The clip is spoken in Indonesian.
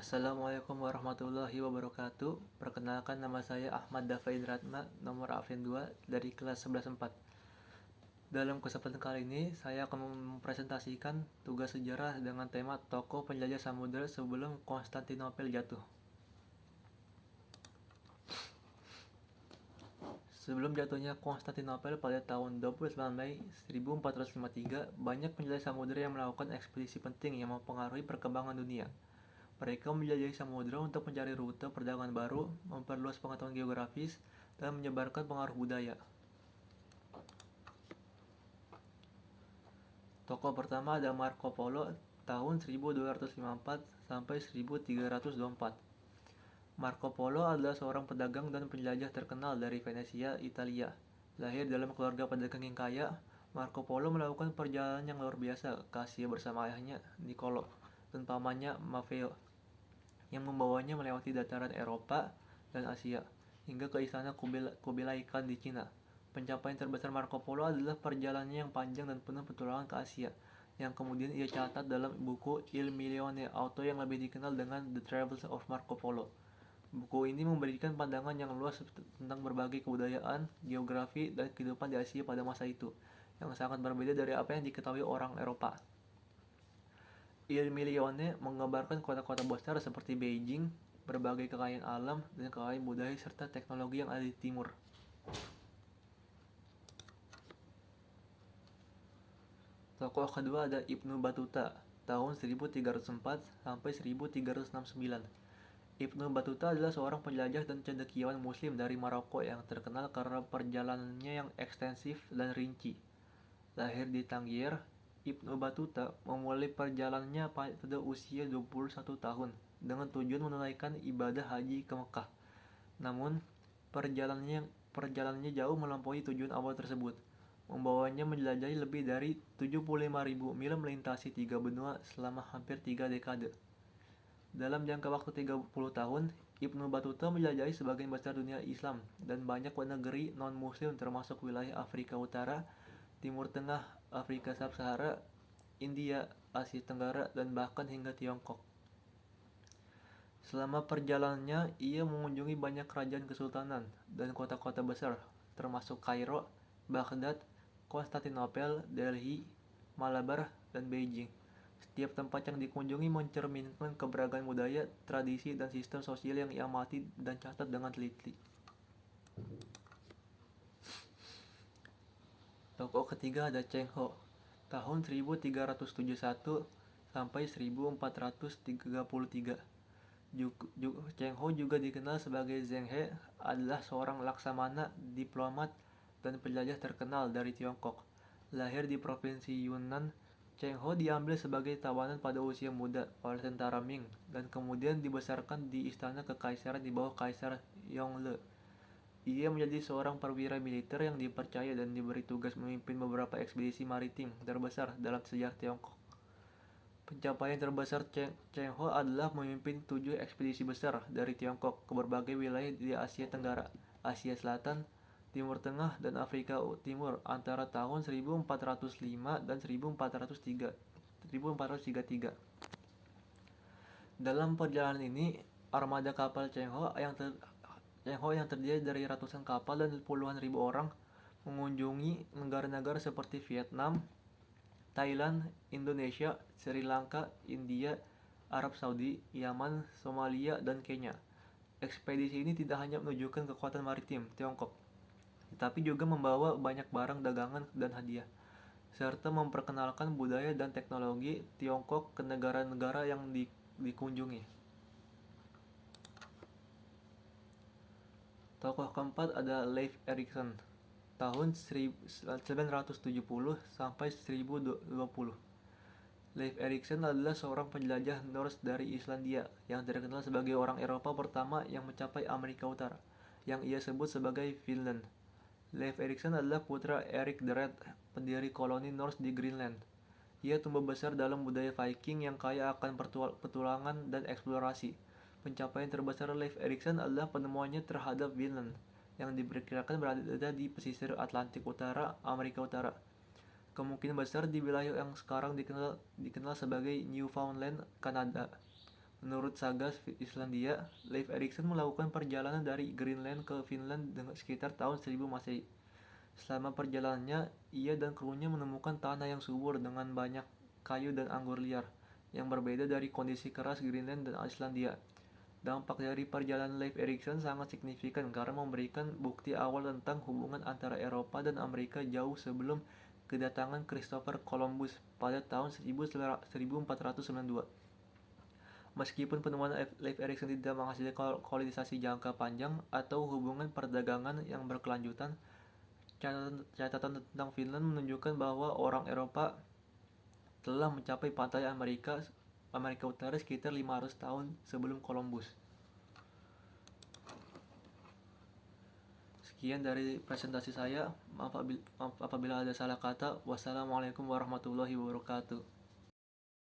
Assalamualaikum warahmatullahi wabarakatuh. Perkenalkan, nama saya Ahmad Dafaid Ratna, nomor absen 2 dari kelas 11-4. Dalam kesempatan kali ini, saya akan mempresentasikan tugas sejarah dengan tema tokoh penjajah samudera sebelum Konstantinopel jatuh. Sebelum jatuhnya Konstantinopel pada tahun 29 Mei 1453, banyak penjelajah samudera yang melakukan ekspedisi penting yang mempengaruhi perkembangan dunia. Mereka menjelajahi samudera untuk mencari rute perdagangan baru, memperluas pengetahuan geografis, dan menyebarkan pengaruh budaya. Tokoh pertama ada Marco Polo tahun 1254 sampai 1324. Marco Polo adalah seorang pedagang dan penjelajah terkenal dari Venesia, Italia. Lahir dalam keluarga pedagang yang kaya, Marco Polo melakukan perjalanan yang luar biasa ke Asia bersama ayahnya, Niccolo, dan pamannya, Maffeo, yang membawanya melewati dataran Eropa dan Asia, hingga ke istana Kubilai Khan di Cina. Pencapaian terbesar Marco Polo adalah perjalanannya yang panjang dan penuh petualangan ke Asia, yang kemudian ia catat dalam buku Il Milione atau yang lebih dikenal dengan The Travels of Marco Polo. Buku ini memberikan pandangan yang luas tentang berbagai kebudayaan, geografi, dan kehidupan di Asia pada masa itu, yang sangat berbeda dari apa yang diketahui orang Eropa. Il Milione menggambarkan kota-kota besar seperti Beijing, berbagai kekayaan alam, dan kekayaan budaya serta teknologi yang ada di timur. Tokoh kedua ada Ibnu Battuta, tahun 1304 sampai 1369. Ibnu Battuta adalah seorang penjelajah dan cendekiawan muslim dari Maroko yang terkenal karena perjalanannya yang ekstensif dan rinci. Lahir di Tangier, Ibnu Battuta memulai perjalanannya pada usia 21 tahun dengan tujuan menunaikan ibadah haji ke Mekah. Namun, perjalanannya jauh melampaui tujuan awal tersebut, membawanya menjelajahi lebih dari 75.000 mil melintasi 3 benua selama hampir 3 dekade. Dalam jangka waktu 30 tahun, Ibnu Battuta menjelajahi sebagian besar dunia Islam dan banyak negeri non-muslim termasuk wilayah Afrika Utara, Timur Tengah, Afrika Sub-Sahara, India, Asia Tenggara, dan bahkan hingga Tiongkok. Selama perjalanannya, ia mengunjungi banyak kerajaan kesultanan dan kota-kota besar, termasuk Kairo, Baghdad, Konstantinopel, Delhi, Malabar, dan Beijing. Setiap tempat yang dikunjungi mencerminkan keberagaman budaya, tradisi, dan sistem sosial yang ia amati dan catat dengan teliti. Tokoh ketiga ada Cheng Ho, tahun 1371 sampai 1433. Cheng Ho juga dikenal sebagai Zheng He, adalah seorang laksamana, diplomat, dan penjelajah terkenal dari Tiongkok. Lahir di provinsi Yunnan, Cheng Ho diambil sebagai tawanan pada usia muda oleh tentara Ming dan kemudian dibesarkan di istana kekaisaran di bawah Kaisar Yongle. Ia menjadi seorang perwira militer yang dipercaya dan diberi tugas memimpin beberapa ekspedisi maritim terbesar dalam sejarah Tiongkok. Pencapaian terbesar Cheng Ho adalah memimpin 7 ekspedisi besar dari Tiongkok ke berbagai wilayah di Asia Tenggara, Asia Selatan, Timur Tengah, dan Afrika Timur antara tahun 1405 dan 1433. Dalam perjalanan ini, armada kapal Cheng Ho yang terdiri dari ratusan kapal dan puluhan ribu orang mengunjungi negara-negara seperti Vietnam, Thailand, Indonesia, Sri Lanka, India, Arab Saudi, Yaman, Somalia, dan Kenya. Ekspedisi ini tidak hanya menunjukkan kekuatan maritim Tiongkok, tetapi juga membawa banyak barang dagangan dan hadiah, serta memperkenalkan budaya dan teknologi Tiongkok ke negara-negara yang dikunjungi. Tokoh keempat ada Leif Erikson, tahun 970 sampai 1020. Leif Erikson adalah seorang penjelajah Norse dari Islandia yang terkenal sebagai orang Eropa pertama yang mencapai Amerika Utara, yang ia sebut sebagai Finland. Leif Erikson adalah putra Erik the Red, pendiri koloni Norse di Greenland. Ia tumbuh besar dalam budaya Viking yang kaya akan petualangan dan eksplorasi. Pencapaian terbesar Leif Erikson adalah penemuannya terhadap Vinland, yang diperkirakan berada di pesisir Atlantik Utara, Amerika Utara. Kemungkinan besar di wilayah yang sekarang dikenal sebagai Newfoundland, Kanada. Menurut Saga Islandia, Leif Erikson melakukan perjalanan dari Greenland ke Finland dengan sekitar tahun 1000 Masehi. Selama perjalanannya, ia dan krunya menemukan tanah yang subur dengan banyak kayu dan anggur liar, yang berbeda dari kondisi keras Greenland dan Islandia. Dampak dari perjalanan Leif Erikson sangat signifikan karena memberikan bukti awal tentang hubungan antara Eropa dan Amerika jauh sebelum kedatangan Christopher Columbus pada tahun 1492. Meskipun penemuan Leif Erikson tidak menghasilkan kolonisasi jangka panjang atau hubungan perdagangan yang berkelanjutan, catatan tentang Finland menunjukkan bahwa orang Eropa telah mencapai pantai Amerika Utara sekitar 500 tahun sebelum Columbus. Sekian dari presentasi saya. Maaf apabila ada salah kata. Wassalamualaikum warahmatullahi wabarakatuh.